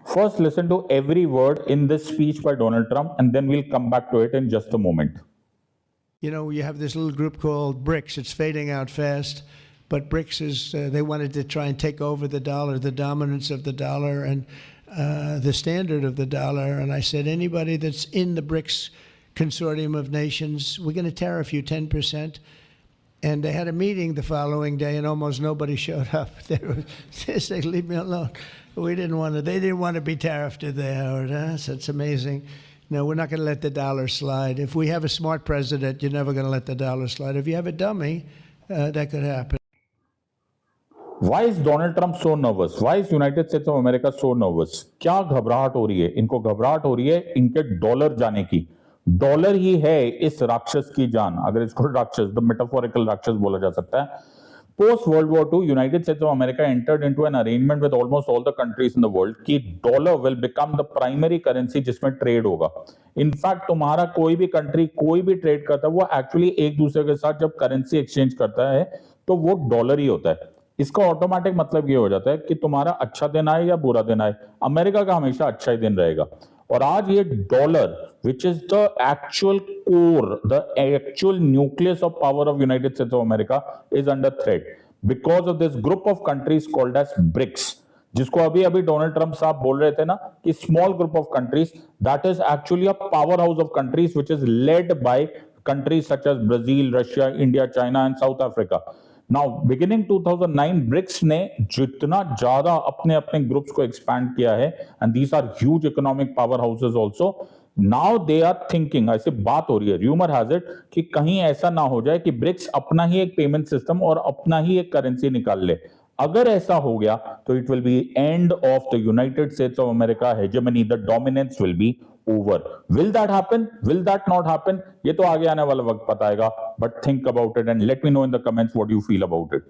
First, listen to every word in this speech by Donald Trump, and then we'll come back to it in just a moment. You know, you have this little group called BRICS. It's fading out fast, but BRICS is, they wanted to try and take over the dollar, the dominance of the dollar and the standard of the dollar. And I said, anybody that's in the BRICS consortium of nations, we're going to tariff you 10%. And they had a meeting the following day, and almost nobody showed up. They said, leave me alone. They didn't want to be tariffed, did they, Howard? So it's amazing. No, we're not going to let the dollar slide. If we have a smart president, you're never going to let the dollar slide. If you have a dummy, that could happen. Why is Donald Trump so nervous? Why is United States of America so nervous? क्या घबराहट हो रही है? इनको घबराहट हो रही है इनके डॉलर जाने की. डॉलर ही है इस राक्षस की जान. अगर इसको राक्षस, द मेटाफोरिकल राक्षस बोला जा सकता है. Post World War II, United States of America entered into an arrangement with almost all the countries in the world कि dollar will become the primary currency जिसमें ट्रेड होगा. इनफैक्ट तुम्हारा कोई भी कंट्री कोई भी ट्रेड करता है वो एक्चुअली एक दूसरे के साथ जब करेंसी एक्सचेंज करता है तो वो डॉलर ही होता है. इसका ऑटोमेटिक मतलब ये हो जाता है कि तुम्हारा अच्छा दिन आए या बुरा दिन आए, अमेरिका का हमेशा अच्छा ही दिन रहेगा. और आज ये dollar which is the actual core, the actual nucleus of power of United States of America is under threat because of this group of countries called as BRICS, जिसको अभी अभी डोनाल्ड ट्रंप साहब बोल रहे थे ना कि small group of countries, that is actually a power house of countries which is led by countries such as Brazil, Russia, India, China and South Africa. Now beginning 2009 BRICS ने जितना ज्यादा अपने अपने ग्रुप्स को एक्सपैंड किया है, and these are huge economic power houses also. Now they are thinking, ऐसे बात हो रही है, र्यूमर हैज इट कि कहीं ऐसा ना हो जाए कि ब्रिक्स अपना ही एक पेमेंट सिस्टम और अपना ही एक करेंसी निकाल ले. अगर ऐसा हो गया तो it will be end of the United states of America hegemony, the dominance will be over. Will that happen? Will that not happen? ये तो आगे आने वाला वक्त बताएगा. But think about it and let me know in the comments what you feel about it.